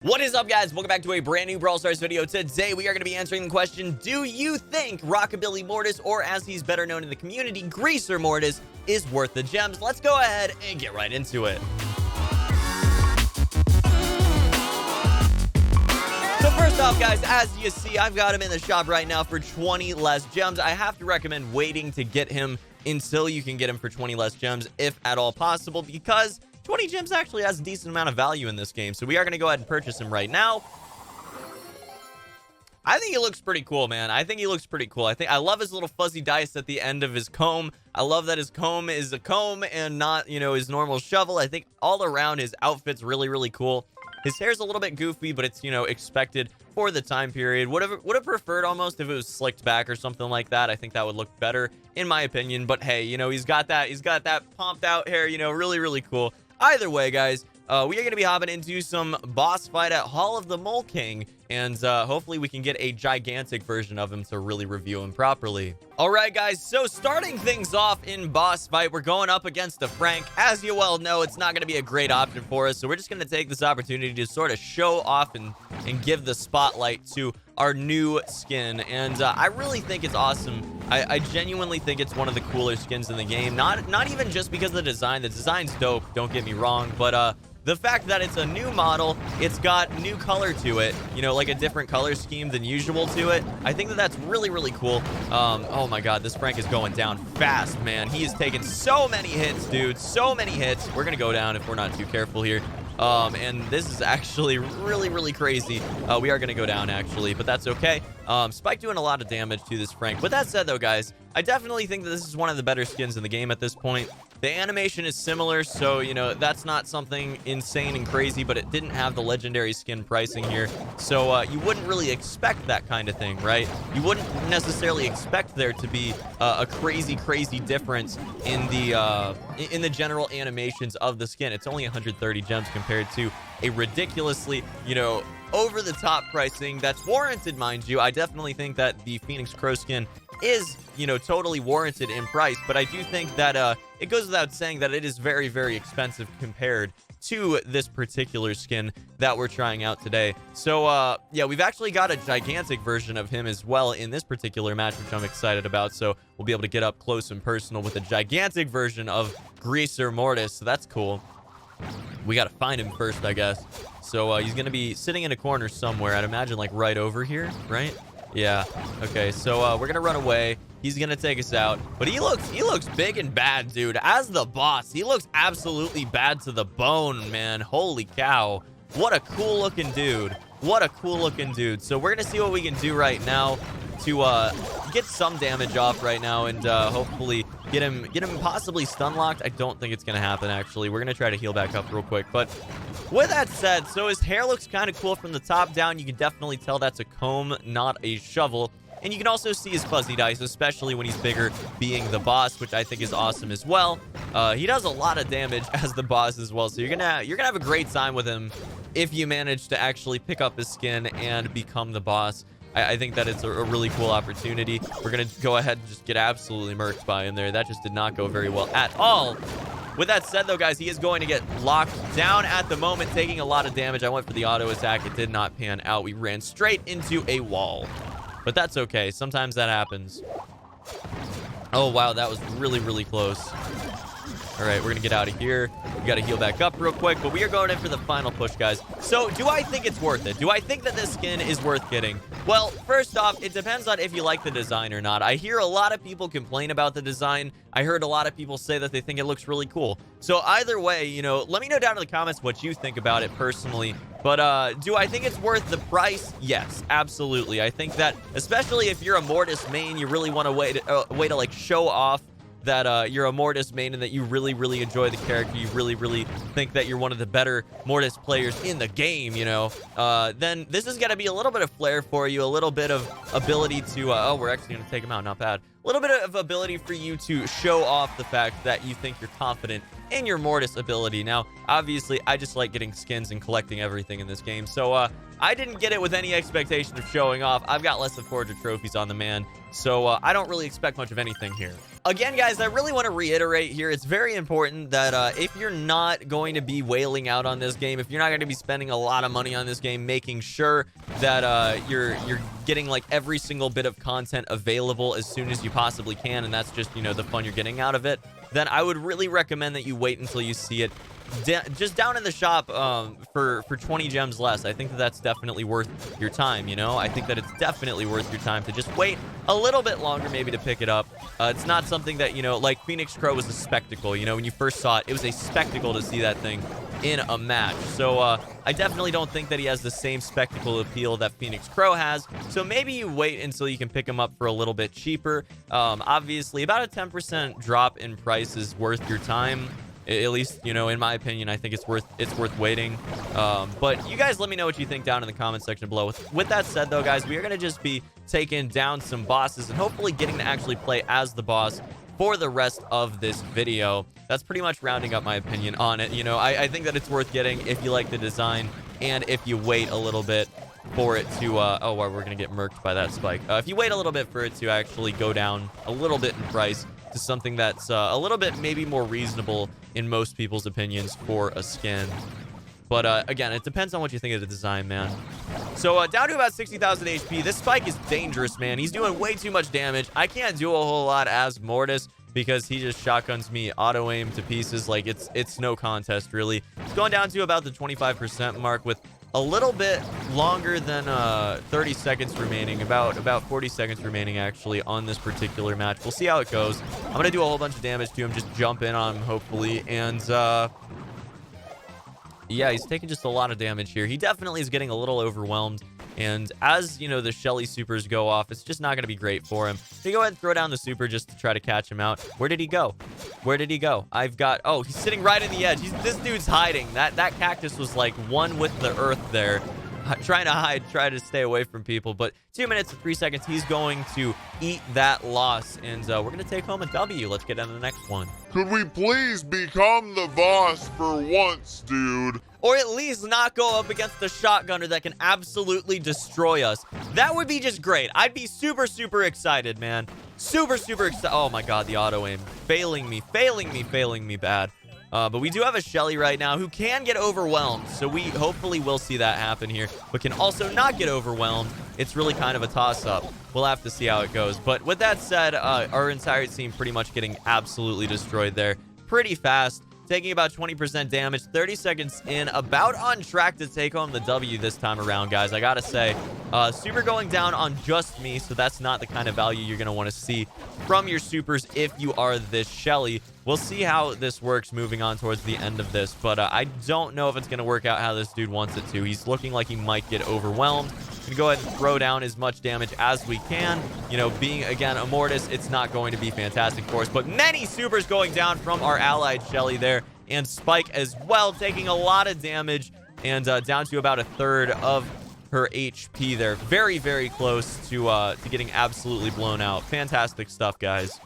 What is up, guys? Welcome back to a brand new Brawl Stars video. Today, we are going to be answering the question, do you think Rockabilly Mortis, or as he's better known in the community, Greaser Mortis, is worth the gems? Let's go ahead and get right into it. So first off, guys, as you see, I've got him in the shop right now for 20 less gems. I have to recommend waiting to get him until you can get him for 20 less gems, if at all possible, because 20 gems actually has a decent amount of value in this game. So we are going to go ahead and purchase him right now. I think he looks pretty cool, man. I think he looks pretty cool. I love his little fuzzy dice at the end of his comb. I love that his comb is a comb and not, you know, his normal shovel. I think all around his outfit's really, really cool. His hair's a little bit goofy, but it's, you know, expected for the time period. Would have preferred almost if it was slicked back or something like that. I think that would look better in my opinion. But hey, you know, he's got that pumped out hair, you know, really, really cool. Either way, guys, we are going to be hopping into some boss fight at Hall of the Mole King, and hopefully we can get a gigantic version of him to really review him properly. All right, guys, so starting things off in boss fight, we're going up against a Frank. As you well know, it's not going to be a great option for us, so we're just going to take this opportunity to sort of show off and give the spotlight to our new skin, and I really think it's awesome. I genuinely think it's one of the cooler skins in the game. Not even just because of the design. The design's dope, don't get me wrong, but the fact that it's a new model, it's got new color to it, you know, like a different color scheme than usual to it. I think that that's really, really cool. Oh my god, this Frank is going down fast, man. He is taking so many hits, dude. So many hits. We're gonna go down if we're not too careful here. And this is actually really, really crazy. We are going to go down, actually, but that's okay. Spike doing a lot of damage to this Frank. With that said, though, guys, I definitely think that this is one of the better skins in the game at this point. The animation is similar, so, you know, that's not something insane and crazy, but it didn't have the legendary skin pricing here. So you wouldn't really expect that kind of thing, right? You wouldn't necessarily expect there to be a crazy, crazy difference in the general animations of the skin. It's only 130 gems compared to a ridiculously, you know, over-the-top pricing that's warranted, mind you. I definitely think that the Phoenix Crow skin is, you know, totally warranted in price, but I do think that it goes without saying that it is very, very expensive compared to this particular skin that we're trying out today. So yeah, we've actually got a gigantic version of him as well in this particular match, which I'm excited about. So we'll be able to get up close and personal with a gigantic version of Greaser Mortis. So that's cool. We got to find him first, I guess. So he's going to be sitting in a corner somewhere. I'd imagine like right over here, right? Yeah. Okay, so we're going to run away. He's going to take us out. But he looks big and bad, dude. As the boss, he looks absolutely bad to the bone, man. Holy cow. What a cool looking dude. What a cool looking dude. So we're going to see what we can do right now to get some damage off right now and hopefully get him possibly stun locked. I don't think it's going to happen, actually. We're going to try to heal back up real quick. But with that said, so his hair looks kind of cool from the top down. You can definitely tell that's a comb, not a shovel. And you can also see his fuzzy dice, especially when he's bigger, being the boss, which I think is awesome as well. He does a lot of damage as the boss as well, so you're gonna have a great time with him if you manage to actually pick up his skin and become the boss. I think that it's a really cool opportunity. We're gonna go ahead and just get absolutely murked by him there. That just did not go very well at all. With that said, though, guys, he is going to get locked down at the moment, taking a lot of damage. I went for the auto attack. It did not pan out. We ran straight into a wall. But that's okay. Sometimes that happens. Oh, wow. That was really, really close. All right, we're going to get out of here. We got to heal back up real quick, but we are going in for the final push, guys. So do I think it's worth it? Do I think that this skin is worth getting? Well, first off, it depends on if you like the design or not. I hear a lot of people complain about the design. I heard a lot of people say that they think it looks really cool. So either way, you know, let me know down in the comments what you think about it personally. But do I think it's worth the price? Yes, absolutely. I think that, especially if you're a Mortis main, you really want a way to like show off that you're a Mortis main and that you really, really enjoy the character. You really, really think that you're one of the better Mortis players in the game, you know, then this is going to be a little bit of flair for you, a little bit of ability to, oh, we're actually going to take him out, not bad. A little bit of ability for you to show off the fact that you think you're confident in your Mortis ability. Now, obviously, I just like getting skins and collecting everything in this game. So, I didn't get it with any expectation of showing off. I've got less than 400 trophies on the man, so I don't really expect much of anything here. Again, guys, I really want to reiterate here, it's very important that if you're not going to be wailing out on this game, if you're not going to be spending a lot of money on this game, making sure that you're getting like every single bit of content available as soon as you possibly can, and that's just, you know, the fun you're getting out of it, then I would really recommend that you wait until you see it just down in the shop for 20 gems less. I think that that's definitely worth your time, you know? I think that it's definitely worth your time to just wait a little bit longer maybe to pick it up. It's not something that, you know, like Phoenix Crow was a spectacle, you know? When you first saw it, it was a spectacle to see that thing in a match. So I definitely don't think that he has the same spectacle appeal that Phoenix Crow has. So maybe you wait until you can pick him up for a little bit cheaper. Obviously, about a 10% drop in price is worth your time. At least, you know, in my opinion, I think it's worth waiting. But you guys let me know what you think down in the comment section below. With that said, though, guys, we are going to just be taking down some bosses and hopefully getting to actually play as the boss for the rest of this video. That's pretty much rounding up my opinion on it. You know, I think that it's worth getting if you like the design and if you wait a little bit for it to oh, well, we're gonna get murked by that spike. If you wait a little bit for it to actually go down a little bit in price to something that's a little bit maybe more reasonable in most people's opinions for a skin. But again, it depends on what you think of the design, man. So down to about 60,000 HP. This spike is dangerous, man. He's doing way too much damage. I can't do a whole lot as Mortis because he just shotguns me auto aim to pieces. Like it's no contest, really. It's going down to about the 25% mark with a little bit longer than 30 seconds remaining, about 40 seconds remaining actually on this particular match. We'll see how it goes. I'm gonna do a whole bunch of damage to him, just jump in on him hopefully, and yeah, he's taking just a lot of damage here. He definitely is getting a little overwhelmed, and as you know, the Shelly supers go off, it's just not going to be great for him. So you go ahead and throw down the super just to try to catch him out. Where did he go? Where did he go? I've got... Oh, he's sitting right in the edge. This dude's hiding. That cactus was like one with the earth there. Trying to hide, try to stay away from people. But 2 minutes and 3 seconds, he's going to eat that loss. And we're going to take home a W. Let's get on to the next one. Could we please become the boss for once, dude? Or at least not go up against the shotgunner that can absolutely destroy us. That would be just great. I'd be super, super excited, man. Super, super excited. Oh my god, the auto aim. Failing me bad. But we do have a Shelly right now who can get overwhelmed. So we hopefully will see that happen here. But can also not get overwhelmed. It's really kind of a toss-up. We'll have to see how it goes. But with that said, our entire team pretty much getting absolutely destroyed there. Pretty fast. Taking about 20% damage, 30 seconds in, about on track to take home the W this time around, guys. I gotta say, super going down on just me, so that's not the kind of value you're gonna want to see from your supers if you are this Shelly. We'll see how this works moving on towards the end of this, but I don't know if it's gonna work out how this dude wants it to. He's looking like he might get overwhelmed. Gonna go ahead and throw down as much damage as we can. You know, being again a Mortis, it's not going to be fantastic for us, but many supers going down from our allied Shelly there, and Spike as well, taking a lot of damage, and down to about a third of her HP there. Very, very close to getting absolutely blown out. Fantastic stuff, guys.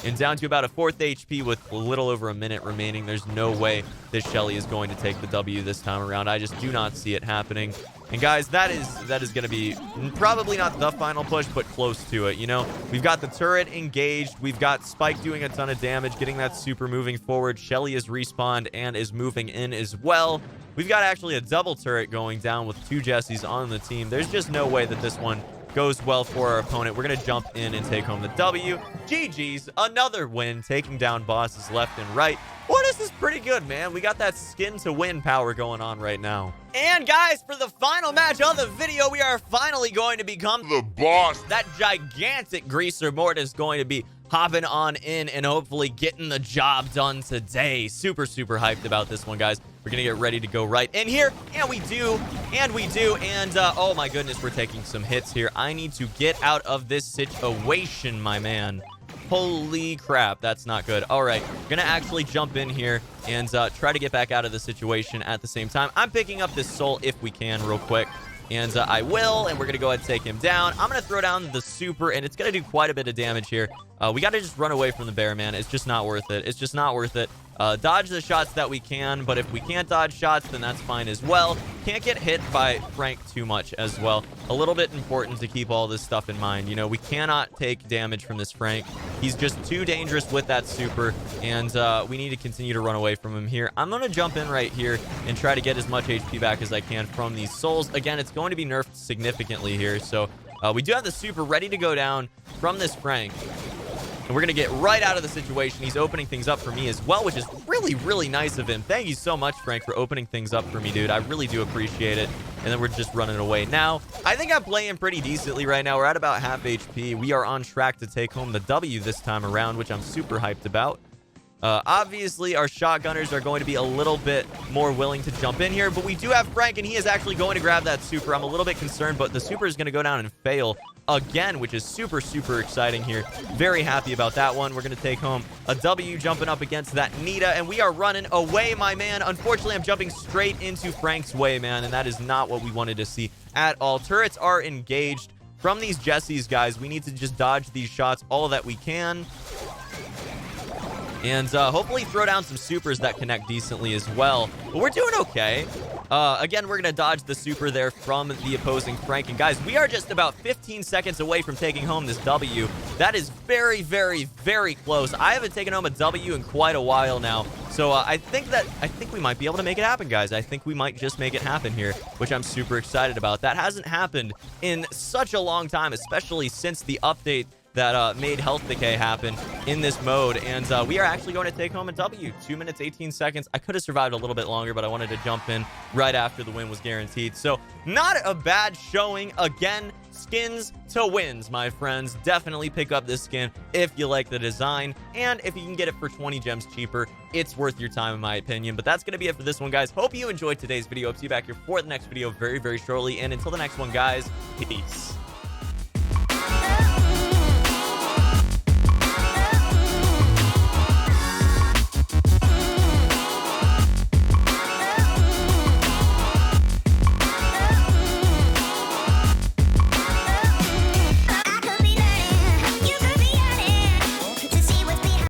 And down to about a fourth HP with a little over a minute remaining. There's no way this Shelly is going to take the W this time around. I just do not see it happening. And guys, that is going to be probably not the final push, but close to it. You know, we've got the turret engaged. We've got Spike doing a ton of damage, getting that super moving forward. Shelly is respawned and is moving in as well. We've got actually a double turret going down with 2 Jessies on the team. There's just no way that this one goes well for our opponent. We're going to jump in and take home the W. GG's, another win, taking down bosses left and right. Well, this is pretty good, man. We got that skin to win power going on right now. And guys, for the final match of the video, we are finally going to become the boss. That gigantic greaser Mortis is going to be hopping on in and hopefully getting the job done today. Super, super hyped about this one, guys. We're gonna get ready to go right in here, and we do, and oh my goodness, we're taking some hits here. I need to get out of this situation, my man. Holy crap, that's not good. All right, gonna actually jump in here and try to get back out of the situation at the same time. I'm picking up this soul if we can real quick. And I will, and we're going to go ahead and take him down. I'm going to throw down the super, and it's going to do quite a bit of damage here. We got to just run away from the bear, man. It's just not worth it. It's just not worth it. dodge the shots that we can, but if we can't dodge shots, then that's fine as well. Can't get hit by Frank too much as well. A little bit important to keep all this stuff in mind. You know, we cannot take damage from this Frank. He's just too dangerous with that super, and we need to continue to run away from him here. I'm going to jump in right here and try to get as much HP back as I can from these souls. Again, it's going to be nerfed significantly here, so we do have the super ready to go down from this Frank. And we're going to get right out of the situation. He's opening things up for me as well, which is really, really nice of him. Thank you so much, Frank, for opening things up for me, dude. I really do appreciate it. And then we're just running away. Now, I think I'm playing pretty decently right now. We're at about half HP. We are on track to take home the W this time around, which I'm super hyped about. Obviously, our shotgunners are going to be a little bit more willing to jump in here, but we do have Frank, and he is actually going to grab that super. I'm a little bit concerned, but the super is going to go down and fail again, which is super, super exciting here. Very happy about that one. We're going to take home a W jumping up against that Nita, and we are running away, my man. Unfortunately, I'm jumping straight into Frank's way, man, and that is not what we wanted to see at all. Turrets are engaged from these Jessies, guys. We need to just dodge these shots all that we can. And hopefully throw down some supers that connect decently as well. But we're doing okay. Again, we're going to dodge the super there from the opposing Frank. And guys, we are just about 15 seconds away from taking home this W. That is very, very, very close. I haven't taken home a W in quite a while now. So I think we might be able to make it happen, guys. I think we might just make it happen here, which I'm super excited about. That hasn't happened in such a long time, especially since the update that made health decay happen in this mode. And we are actually going to take home a W. 2 minutes, 18 seconds. I could have survived a little bit longer, but I wanted to jump in right after the win was guaranteed. So not a bad showing. Again, skins to wins, my friends. Definitely pick up this skin if you like the design. And if you can get it for 20 gems cheaper, it's worth your time, in my opinion. But that's going to be it for this one, guys. Hope you enjoyed today's video. I'll see you back here for the next video very, very shortly. And until the next one, guys, peace.